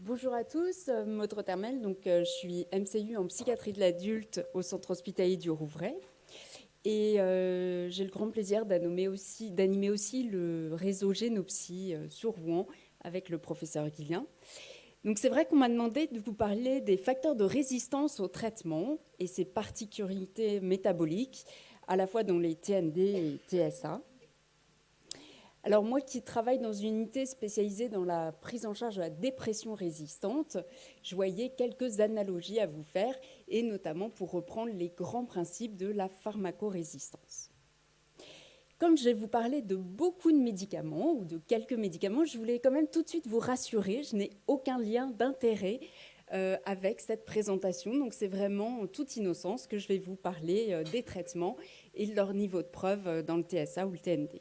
Bonjour à tous, Maud Rothermel, je suis MCU en psychiatrie de l'adulte au centre hospitalier du Rouvray et j'ai le grand plaisir d'animer aussi le réseau Génopsy sur Rouen avec le professeur Guilien. Donc c'est vrai qu'on m'a demandé de vous parler des facteurs de résistance au traitement et ses particularités métaboliques, à la fois dans les TND et TSA. Alors moi qui travaille dans une unité spécialisée dans la prise en charge de la dépression résistante, je voyais quelques analogies à vous faire, et notamment pour reprendre les grands principes de la pharmacorésistance. Comme je vais vous parler de beaucoup de médicaments, ou de quelques médicaments, je voulais quand même tout de suite vous rassurer, je n'ai aucun lien d'intérêt avec cette présentation, donc c'est vraiment en toute innocence que je vais vous parler des traitements et de leur niveau de preuve dans le TSA ou le TND.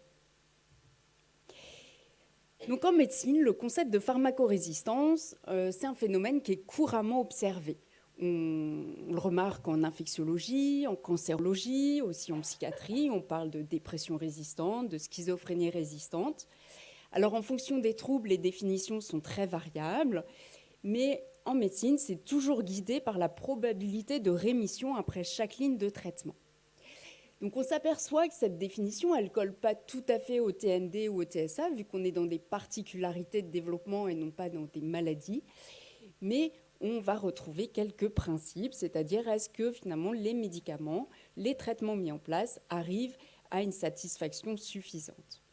Donc en médecine, le concept de pharmacorésistance, c'est un phénomène qui est couramment observé. On le remarque en infectiologie, en cancérologie, aussi en psychiatrie. On parle de dépression résistante, de schizophrénie résistante. Alors en fonction des troubles, les définitions sont très variables, mais en médecine, c'est toujours guidé par la probabilité de rémission après chaque ligne de traitement. Donc on s'aperçoit que cette définition, elle ne colle pas tout à fait au TND ou au TSA, vu qu'on est dans des particularités de développement et non pas dans des maladies. Mais on va retrouver quelques principes, c'est-à-dire est-ce que finalement les médicaments, les traitements mis en place arrivent à une satisfaction suffisante.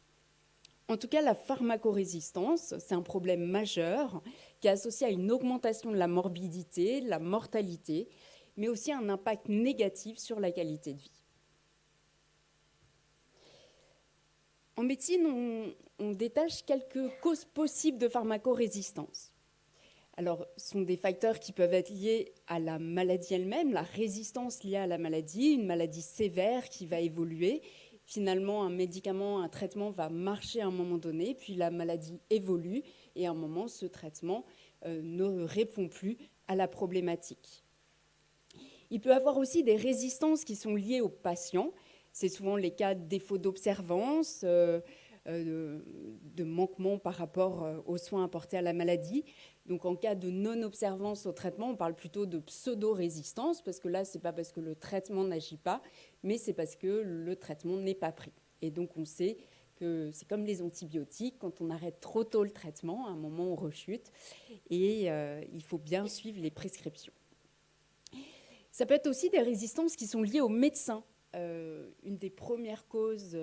En tout cas, la pharmacorésistance, c'est un problème majeur qui est associé à une augmentation de la morbidité, de la mortalité, mais aussi un impact négatif sur la qualité de vie. En médecine, on détache quelques causes possibles de pharmacorésistance. Alors, ce sont des facteurs qui peuvent être liés à la maladie elle-même, la résistance liée à la maladie, une maladie sévère qui va évoluer. Finalement, un médicament, un traitement va marcher à un moment donné, puis la maladie évolue et à un moment, ce traitement ne répond plus à la problématique. Il peut y avoir aussi des résistances qui sont liées aux patients. C'est souvent les cas de défaut d'observance, de manquement par rapport aux soins apportés à la maladie. Donc en cas de non-observance au traitement, on parle plutôt de pseudo-résistance, parce que là, ce n'est pas parce que le traitement n'agit pas, mais c'est parce que le traitement n'est pas pris. Et donc on sait que c'est comme les antibiotiques, quand on arrête trop tôt le traitement, à un moment on rechute, et il faut bien suivre les prescriptions. Ça peut être aussi des résistances qui sont liées aux médecins. Une des premières causes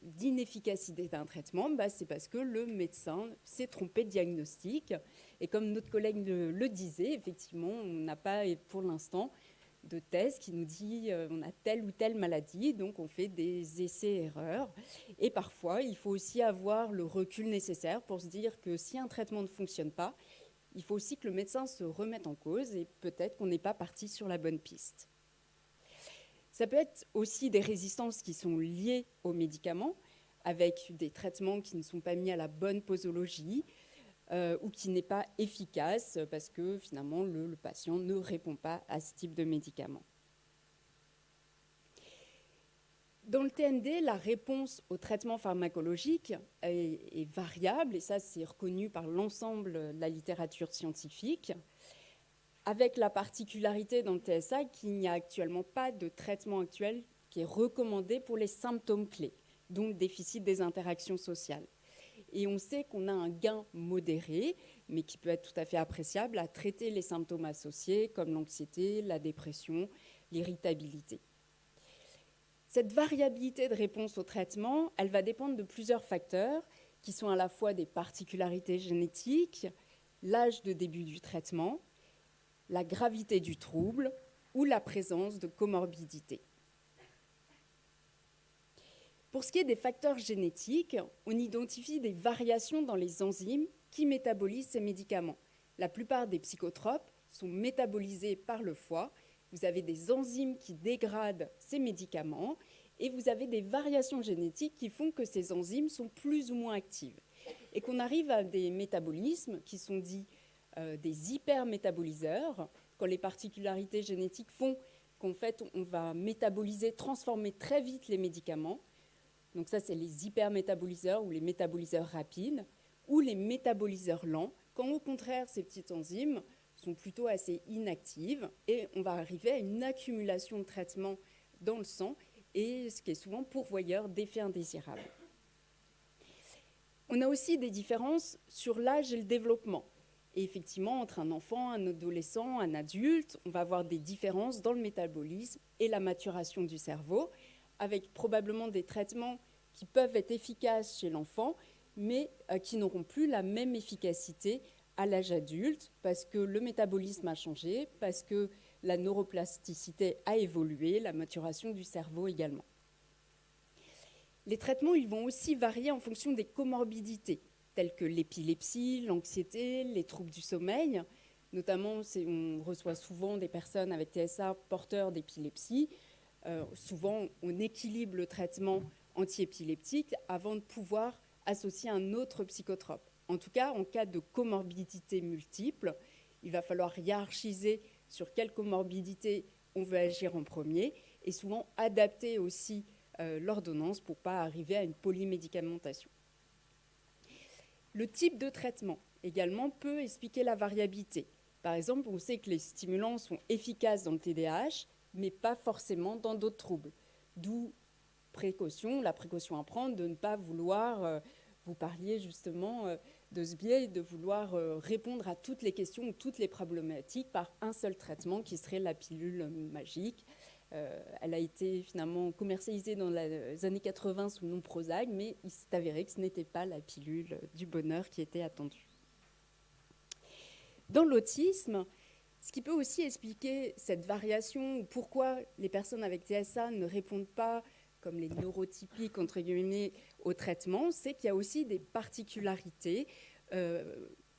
d'inefficacité d'un traitement, c'est parce que le médecin s'est trompé de diagnostic. Et comme notre collègue le disait, effectivement, on n'a pas pour l'instant de thèse qui nous dit on a telle ou telle maladie, donc on fait des essais-erreurs. Et parfois, il faut aussi avoir le recul nécessaire pour se dire que si un traitement ne fonctionne pas, il faut aussi que le médecin se remette en cause et peut-être qu'on n'est pas parti sur la bonne piste. Ça peut être aussi des résistances qui sont liées aux médicaments, avec des traitements qui ne sont pas mis à la bonne posologie ou qui n'est pas efficace parce que finalement le patient ne répond pas à ce type de médicament. Dans le TND, la réponse au traitement pharmacologique est variable, et ça c'est reconnu par l'ensemble de la littérature scientifique, avec la particularité dans le TSA qu'il n'y a actuellement pas de traitement actuel qui est recommandé pour les symptômes clés, dont le déficit des interactions sociales. Et on sait qu'on a un gain modéré, mais qui peut être tout à fait appréciable à traiter les symptômes associés comme l'anxiété, la dépression, l'irritabilité. Cette variabilité de réponse au traitement, elle va dépendre de plusieurs facteurs qui sont à la fois des particularités génétiques, l'âge de début du traitement, la gravité du trouble ou la présence de comorbidité. Pour ce qui est des facteurs génétiques, on identifie des variations dans les enzymes qui métabolisent ces médicaments. La plupart des psychotropes sont métabolisés par le foie. Vous avez des enzymes qui dégradent ces médicaments et vous avez des variations génétiques qui font que ces enzymes sont plus ou moins actives. Et qu'on arrive à des métabolismes qui sont dits des hypermétaboliseurs, quand les particularités génétiques font qu'en fait, on va métaboliser, transformer très vite les médicaments. Donc ça, c'est les hypermétaboliseurs ou les métaboliseurs rapides, ou les métaboliseurs lents, quand au contraire, ces petites enzymes sont plutôt assez inactives et on va arriver à une accumulation de traitements dans le sang et ce qui est souvent pourvoyeur d'effets indésirables. On a aussi des différences sur l'âge et le développement. Et effectivement, entre un enfant, un adolescent, un adulte, on va avoir des différences dans le métabolisme et la maturation du cerveau, avec probablement des traitements qui peuvent être efficaces chez l'enfant, mais qui n'auront plus la même efficacité à l'âge adulte, parce que le métabolisme a changé, parce que la neuroplasticité a évolué, la maturation du cerveau également. Les traitements, ils vont aussi varier en fonction des comorbidités, telles que l'épilepsie, l'anxiété, les troubles du sommeil. Notamment, on reçoit souvent des personnes avec TSA porteurs d'épilepsie. Souvent, on équilibre le traitement antiépileptique avant de pouvoir associer un autre psychotrope. En tout cas, en cas de comorbidité multiple, il va falloir hiérarchiser sur quelle comorbidité on veut agir en premier et souvent adapter aussi l'ordonnance pour ne pas arriver à une polymédicamentation. Le type de traitement également peut expliquer la variabilité. Par exemple, on sait que les stimulants sont efficaces dans le TDAH, mais pas forcément dans d'autres troubles. D'où la précaution à prendre de ne pas vouloir, vous parliez justement de ce biais, de vouloir répondre à toutes les questions ou toutes les problématiques par un seul traitement qui serait la pilule magique. Elle a été finalement commercialisée dans les années 80 sous le nom Prozac, mais il s'est avéré que ce n'était pas la pilule du bonheur qui était attendue. Dans l'autisme, ce qui peut aussi expliquer cette variation, ou pourquoi les personnes avec TSA ne répondent pas, comme les neurotypiques, entre guillemets, au traitement, c'est qu'il y a aussi des particularités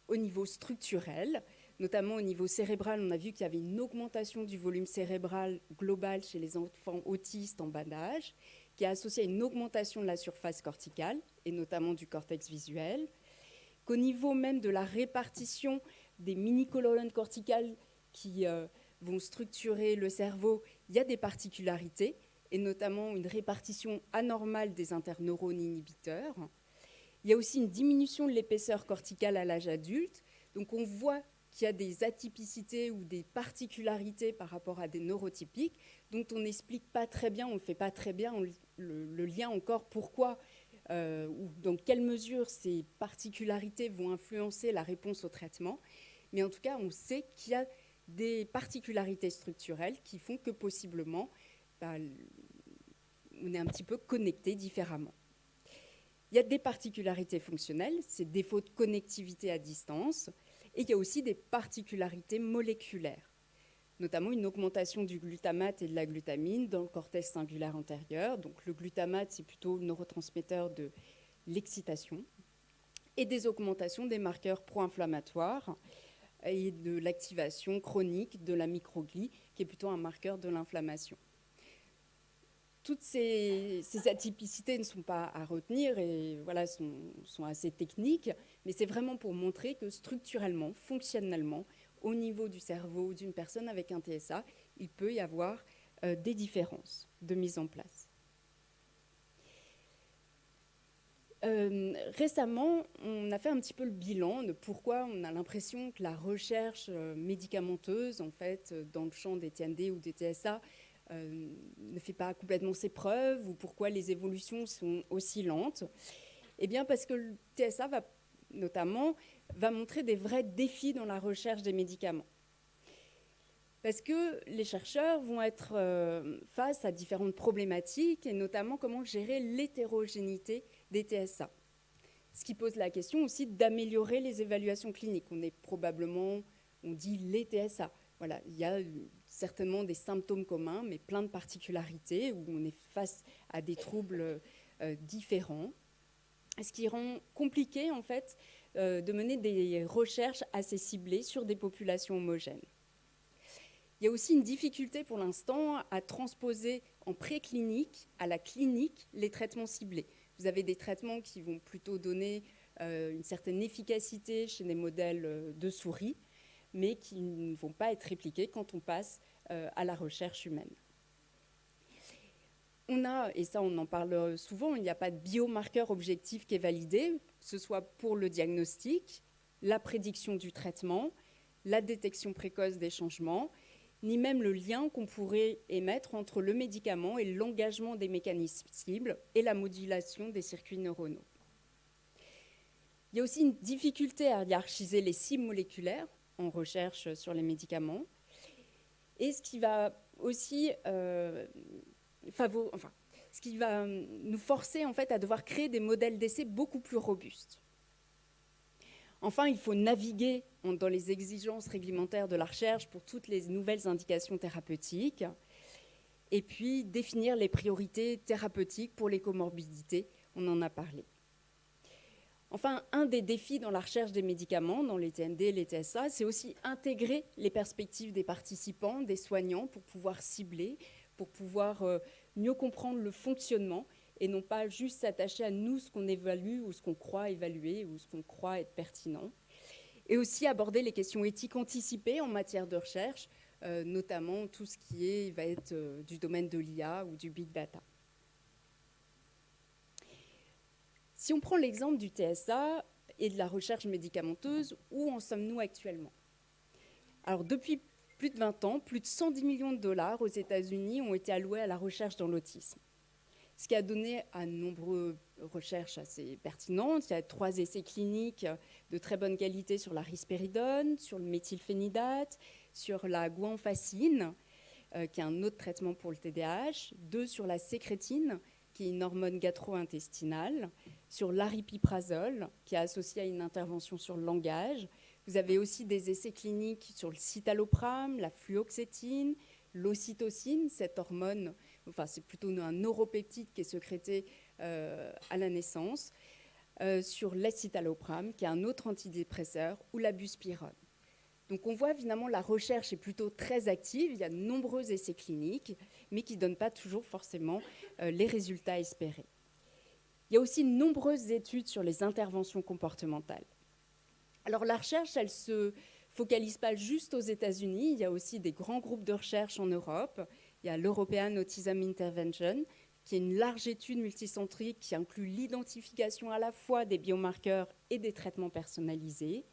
au niveau structurel, notamment au niveau cérébral. On a vu qu'il y avait une augmentation du volume cérébral global chez les enfants autistes en bas d'âge, qui est associée à une augmentation de la surface corticale, et notamment du cortex visuel, qu'au niveau même de la répartition des mini-colonnes corticales qui vont structurer le cerveau, il y a des particularités, et notamment une répartition anormale des interneurones inhibiteurs. Il y a aussi une diminution de l'épaisseur corticale à l'âge adulte. Donc on voit qu'il y a des atypicités ou des particularités par rapport à des neurotypiques dont on n'explique pas très bien, on ne fait pas très bien le lien encore pourquoi ou dans quelle mesure ces particularités vont influencer la réponse au traitement. Mais en tout cas, on sait qu'il y a des particularités structurelles qui font que possiblement, on est un petit peu connecté différemment. Il y a des particularités fonctionnelles, c'est défaut de connectivité à distance, et il y a aussi des particularités moléculaires, notamment une augmentation du glutamate et de la glutamine dans le cortex cingulaire antérieur. Donc le glutamate, c'est plutôt le neurotransmetteur de l'excitation, et des augmentations des marqueurs pro-inflammatoires et de l'activation chronique de la microglie, qui est plutôt un marqueur de l'inflammation. Toutes ces atypicités ne sont pas à retenir et voilà, sont assez techniques, mais c'est vraiment pour montrer que structurellement, fonctionnellement, au niveau du cerveau d'une personne avec un TSA, il peut y avoir des différences de mise en place. Récemment, on a fait un petit peu le bilan de pourquoi on a l'impression que la recherche médicamenteuse, en fait, dans le champ des TND ou des TSA, ne fait pas complètement ses preuves, ou pourquoi les évolutions sont aussi lentes. Eh bien, parce que le TSA va montrer des vrais défis dans la recherche des médicaments. Parce que les chercheurs vont être face à différentes problématiques, et notamment comment gérer l'hétérogénéité des TSA. Ce qui pose la question aussi d'améliorer les évaluations cliniques. On dit les TSA. Voilà, il y a certainement des symptômes communs, mais plein de particularités où on est face à des troubles différents. Ce qui rend compliqué, en fait, de mener des recherches assez ciblées sur des populations homogènes. Il y a aussi une difficulté pour l'instant à transposer en préclinique à la clinique les traitements ciblés. Vous avez des traitements qui vont plutôt donner une certaine efficacité chez des modèles de souris, mais qui ne vont pas être répliqués quand on passe à la recherche humaine. Et ça on en parle souvent, il n'y a pas de biomarqueur objectif qui est validé, que ce soit pour le diagnostic, la prédiction du traitement, la détection précoce des changements, ni même le lien qu'on pourrait émettre entre le médicament et l'engagement des mécanismes cibles et la modulation des circuits neuronaux. Il y a aussi une difficulté à hiérarchiser les cibles moléculaires en recherche sur les médicaments, et ce qui va aussi ce qui va nous forcer en fait à devoir créer des modèles d'essai beaucoup plus robustes. Enfin, il faut naviguer dans les exigences réglementaires de la recherche pour toutes les nouvelles indications thérapeutiques, et puis définir les priorités thérapeutiques pour les comorbidités, on en a parlé. Enfin, un des défis dans la recherche des médicaments, dans les TND et les TSA, c'est aussi intégrer les perspectives des participants, des soignants, pour pouvoir cibler, pour pouvoir mieux comprendre le fonctionnement, et non pas juste s'attacher à nous, ce qu'on évalue ou ce qu'on croit évaluer ou ce qu'on croit être pertinent. Et aussi aborder les questions éthiques anticipées en matière de recherche, notamment tout ce qui va être du domaine de l'IA ou du big data. Si on prend l'exemple du TSA et de la recherche médicamenteuse, où en sommes-nous actuellement? Alors, depuis plus de 20 ans, plus de 110 millions de dollars aux États-Unis ont été alloués à la recherche dans l'autisme, ce qui a donné à nombreuses recherches assez pertinentes. Il y a 3 essais cliniques de très bonne qualité sur la risperidone, sur le méthylphénidate, sur la guanfacine, qui est un autre traitement pour le TDAH, 2 sur la sécrétine, qui est une hormone gastro-intestinale, sur l'aripiprazole, qui est associé à une intervention sur le langage. Vous avez aussi des essais cliniques sur le citalopram, la fluoxétine, l'ocytocine, cette hormone, enfin c'est plutôt un neuropeptide qui est sécrété à la naissance, sur l'escitalopram, qui est un autre antidépresseur, ou la buspirone. Donc on voit évidemment la recherche est plutôt très active, il y a de nombreux essais cliniques, mais qui ne donnent pas toujours forcément les résultats espérés. Il y a aussi de nombreuses études sur les interventions comportementales. Alors la recherche, elle ne se focalise pas juste aux États-Unis, il y a aussi des grands groupes de recherche en Europe. Il y a l'European Autism Intervention, qui est une large étude multicentrique qui inclut l'identification à la fois des biomarqueurs et des traitements personnalisés.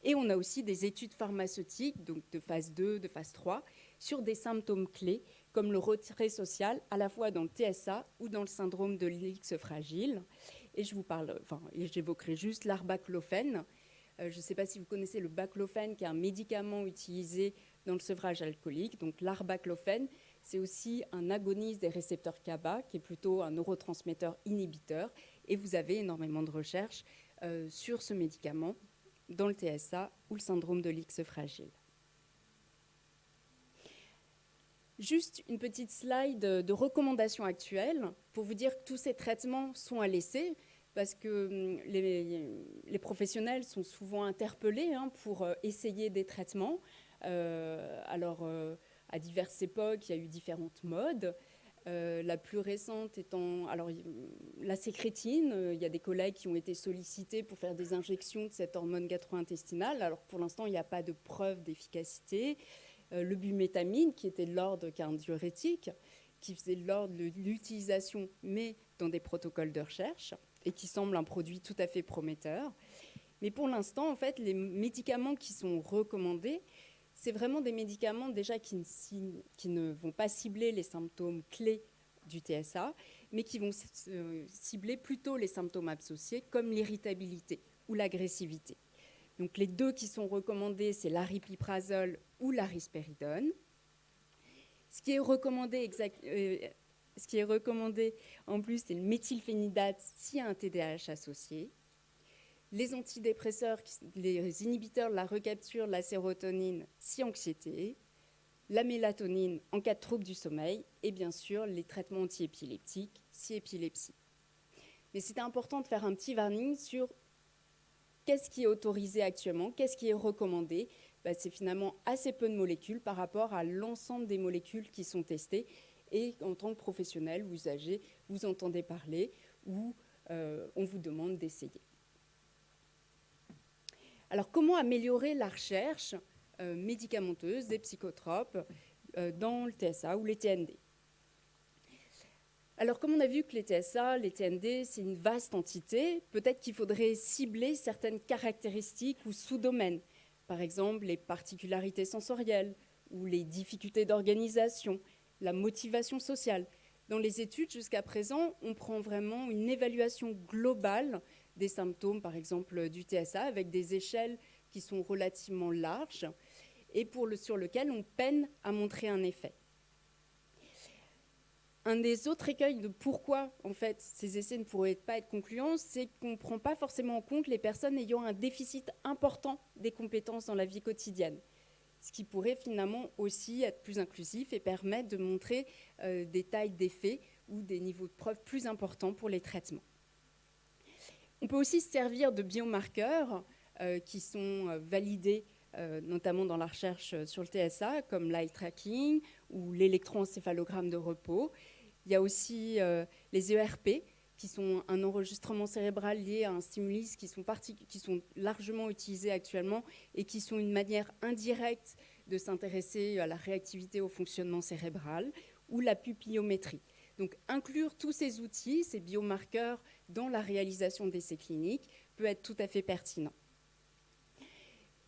Et on a aussi des études pharmaceutiques, donc de phase 2, de phase 3, sur des symptômes clés, comme le retrait social, à la fois dans le TSA ou dans le syndrome de l'X fragile. Et j'évoquerai juste l'arbaclofène. Je ne sais pas si vous connaissez le baclofène, qui est un médicament utilisé dans le sevrage alcoolique. Donc l'arbaclofène, c'est aussi un agoniste des récepteurs GABA, qui est plutôt un neurotransmetteur inhibiteur. Et vous avez énormément de recherches sur ce médicament dans le TSA ou le syndrome de l'X fragile. Juste une petite slide de recommandations actuelles pour vous dire que tous ces traitements sont à laisser, parce que les professionnels sont souvent interpellés pour essayer des traitements. À diverses époques, il y a eu différentes modes. La plus récente étant la sécrétine. Il y a des collègues qui ont été sollicités pour faire des injections de cette hormone gastro-intestinale. Alors pour l'instant, il n'y a pas de preuve d'efficacité. Le bumétamine, qui était de l'ordre qu'un diurétique, qui faisait de l'ordre de l'utilisation, mais dans des protocoles de recherche, et qui semble un produit tout à fait prometteur. Mais pour l'instant, en fait, les médicaments qui sont recommandés, c'est vraiment des médicaments déjà qui ne vont pas cibler les symptômes clés du TSA, mais qui vont cibler plutôt les symptômes associés, comme l'irritabilité ou l'agressivité. Donc les 2 qui sont recommandés, c'est l'aripiprazole ou la risperidone. Ce qui est recommandé en plus, c'est le méthylphénidate s'il y a un TDAH associé. Les antidépresseurs, les inhibiteurs de la recapture de la sérotonine si anxiété, la mélatonine en cas de trouble du sommeil, et bien sûr les traitements antiépileptiques si épilepsie. Mais c'était important de faire un petit warning sur qu'est-ce qui est autorisé actuellement, qu'est-ce qui est recommandé. C'est finalement assez peu de molécules par rapport à l'ensemble des molécules qui sont testées, et en tant que professionnel ou usager, vous entendez parler ou on vous demande d'essayer. Alors, comment améliorer la recherche médicamenteuse des psychotropes dans le TSA ou les TND? Alors, comme on a vu que les TSA, les TND, c'est une vaste entité, peut-être qu'il faudrait cibler certaines caractéristiques ou sous-domaines. Par exemple, les particularités sensorielles ou les difficultés d'organisation, la motivation sociale. Dans les études, jusqu'à présent, on prend vraiment une évaluation globale des symptômes, par exemple, du TSA, avec des échelles qui sont relativement larges et sur lequel on peine à montrer un effet. Un des autres écueils de pourquoi, en fait, ces essais ne pourraient pas être concluants, c'est qu'on ne prend pas forcément en compte les personnes ayant un déficit important des compétences dans la vie quotidienne, ce qui pourrait finalement aussi être plus inclusif et permettre de montrer des tailles d'effets ou des niveaux de preuve plus importants pour les traitements. On peut aussi se servir de biomarqueurs qui sont validés notamment dans la recherche sur le TSA, comme l'eye tracking ou l'électroencéphalogramme de repos. Il y a aussi les ERP, qui sont un enregistrement cérébral lié à un stimulus qui sont largement utilisés actuellement et qui sont une manière indirecte de s'intéresser à la réactivité au fonctionnement cérébral, ou la pupillométrie. Donc inclure tous ces outils, ces biomarqueurs, dans la réalisation d'essais cliniques peut être tout à fait pertinent.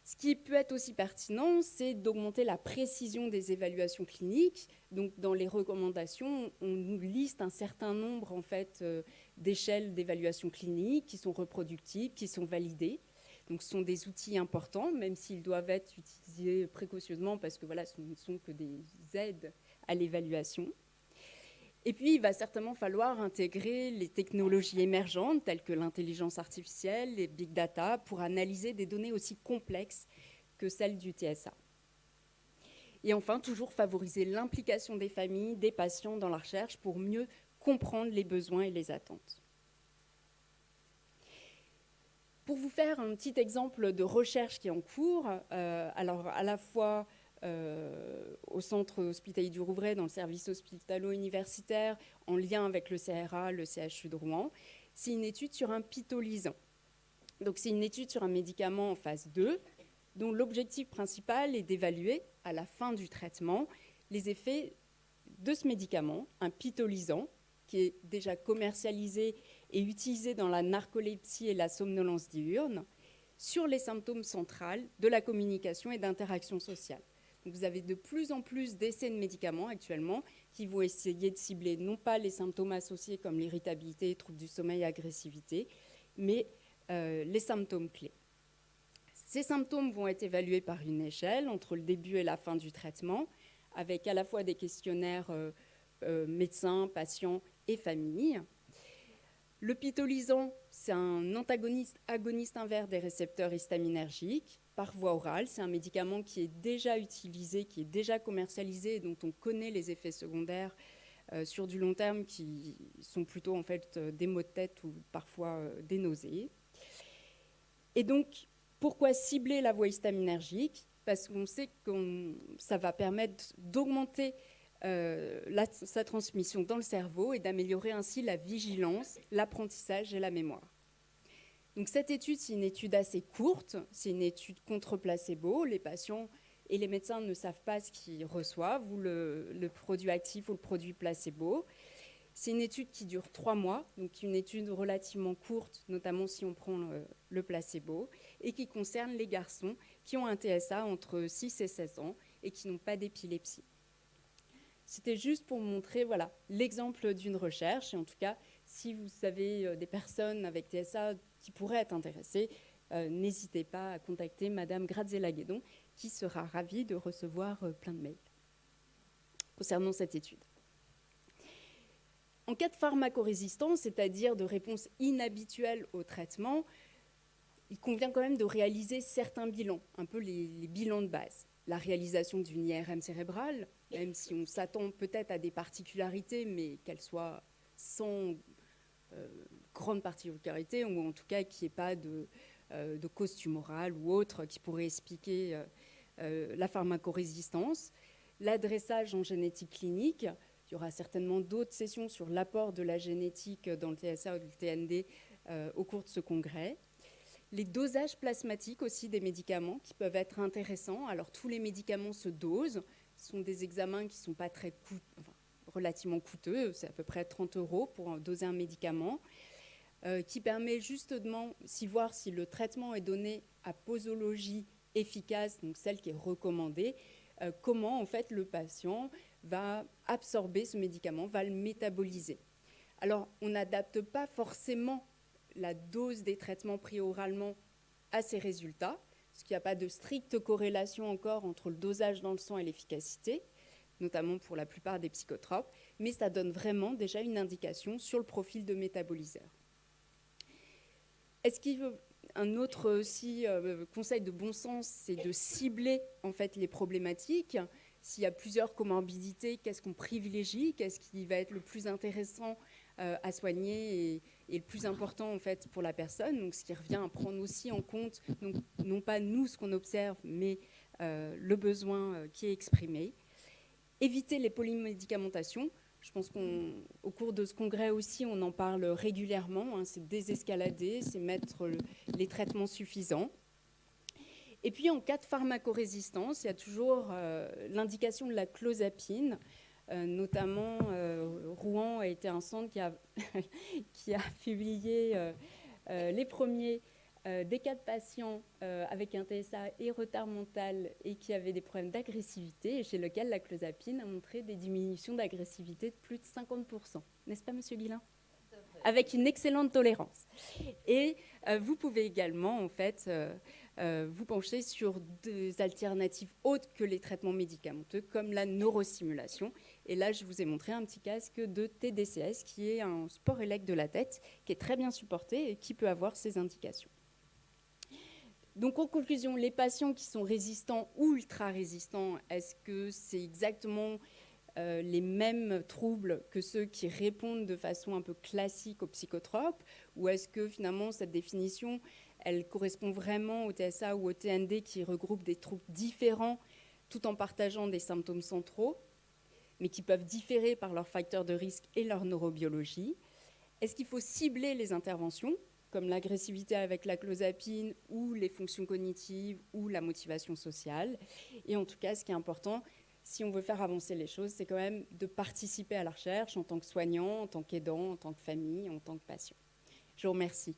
Ce qui peut être aussi pertinent, c'est d'augmenter la précision des évaluations cliniques. Donc, dans les recommandations, on nous liste un certain nombre en fait, d'échelles d'évaluation clinique qui sont reproductibles, qui sont validées. Donc, ce sont des outils importants, même s'ils doivent être utilisés précautionneusement parce que voilà, ce ne sont que des aides à l'évaluation. Et puis, il va certainement falloir intégrer les technologies émergentes telles que l'intelligence artificielle, les big data, pour analyser des données aussi complexes que celles du TSA. Et enfin, toujours favoriser l'implication des familles, des patients dans la recherche pour mieux comprendre les besoins et les attentes. Pour vous faire un petit exemple de recherche qui est en cours, alors à la fois au centre hospitalier du Rouvray, dans le service hospitalo-universitaire, en lien avec le CRA, le CHU de Rouen. C'est une étude sur un pitolisant. Donc c'est une étude sur un médicament en phase 2, dont l'objectif principal est d'évaluer, à la fin du traitement, les effets de ce médicament, un pitolisant, qui est déjà commercialisé et utilisé dans la narcolepsie et la somnolence diurne, sur les symptômes centrales de la communication et d'interaction sociale. Donc vous avez de plus en plus d'essais de médicaments actuellement qui vont essayer de cibler non pas les symptômes associés comme l'irritabilité, troubles du sommeil, agressivité, mais les symptômes clés. Ces symptômes vont être évalués par une échelle entre le début et la fin du traitement, avec à la fois des questionnaires médecins, patients et familles. Le pitolisant, c'est un agoniste inverse des récepteurs histaminergiques par voie orale. C'est un médicament qui est déjà utilisé, qui est déjà commercialisé et dont on connaît les effets secondaires sur du long terme qui sont plutôt en fait des maux de tête ou parfois des nausées. Et donc, pourquoi cibler la voie histaminergique ? Parce qu'on sait que ça va permettre d'augmenter sa transmission dans le cerveau et d'améliorer ainsi la vigilance, l'apprentissage et la mémoire. Donc cette étude, c'est une étude assez courte, c'est une étude contre placebo. Les patients et les médecins ne savent pas ce qu'ils reçoivent, ou le produit actif ou le produit placebo. C'est une étude qui dure 3 mois, donc une étude relativement courte, notamment si on prend le placebo, et qui concerne les garçons qui ont un TSA entre 6 et 16 ans et qui n'ont pas d'épilepsie. C'était juste pour montrer voilà, l'exemple d'une recherche. Et en tout cas, si vous avez des personnes avec TSA qui pourraient être intéressées, n'hésitez pas à contacter Madame Graziella-Guédon, qui sera ravie de recevoir plein de mails concernant cette étude. En cas de pharmacorésistance, c'est-à-dire de réponse inhabituelle au traitement, il convient quand même de réaliser certains bilans, un peu les bilans de base. La réalisation d'une IRM cérébrale, même si on s'attend peut-être à des particularités, mais qu'elles soient sans grande particularité, ou en tout cas qu'il n'y ait pas de cause tumorale ou autre qui pourrait expliquer la pharmacorésistance. L'adressage en génétique clinique, il y aura certainement d'autres sessions sur l'apport de la génétique dans le TSA ou le TND au cours de ce congrès. Les dosages plasmatiques aussi des médicaments qui peuvent être intéressants. Alors tous les médicaments se dosent. Ce sont des examens qui ne sont pas très relativement coûteux, c'est à peu près 30 € pour doser un médicament, qui permet justement de voir si le traitement est donné à posologie efficace, donc celle qui est recommandée, comment en fait le patient va absorber ce médicament, va le métaboliser. Alors, on n'adapte pas forcément la dose des traitements pris oralement à ces résultats, parce qu'il n'y a pas de stricte corrélation encore entre le dosage dans le sang et l'efficacité, notamment pour la plupart des psychotropes, mais ça donne vraiment déjà une indication sur le profil de métaboliseur. Est-ce qu'il veut un autre aussi, conseil de bon sens, c'est de cibler en fait les problématiques. S'il y a plusieurs comorbidités, qu'est-ce qu'on privilégie, qu'est-ce qui va être le plus intéressant à soigner et le plus important en fait pour la personne. Donc, ce qui revient à prendre aussi en compte, donc, non pas nous ce qu'on observe, mais le besoin qui est exprimé. Éviter les polymédicamentations. Je pense qu'au cours de ce congrès aussi, on en parle régulièrement. Hein, c'est désescalader, c'est mettre les traitements suffisants. Et puis, en cas de pharmacorésistance, il y a toujours l'indication de la clozapine. Notamment, Rouen a été un centre qui a publié les premiers des cas de patients avec un TSA et retard mental et qui avaient des problèmes d'agressivité, et chez lequel la clozapine a montré des diminutions d'agressivité de plus de 50%. N'est-ce pas, monsieur Guillain ? Avec une excellente tolérance. Et vous pouvez également, en fait, vous pencher sur des alternatives autres que les traitements médicamenteux, comme la neurostimulation. Et là, je vous ai montré un petit casque de TDCS, qui est un sport élect de la tête, qui est très bien supporté et qui peut avoir ces indications. Donc, en conclusion, les patients qui sont résistants ou ultra-résistants, est-ce que c'est exactement les mêmes troubles que ceux qui répondent de façon un peu classique aux psychotropes, ou est-ce que finalement cette définition, elle correspond vraiment au TSA ou au TND qui regroupent des troubles différents tout en partageant des symptômes centraux, mais qui peuvent différer par leurs facteurs de risque et leur neurobiologie? Est-ce qu'il faut cibler les interventions, comme l'agressivité avec la clozapine ou les fonctions cognitives ou la motivation sociale? Et en tout cas, ce qui est important, si on veut faire avancer les choses, c'est quand même de participer à la recherche en tant que soignant, en tant qu'aidant, en tant que famille, en tant que patient. Je vous remercie.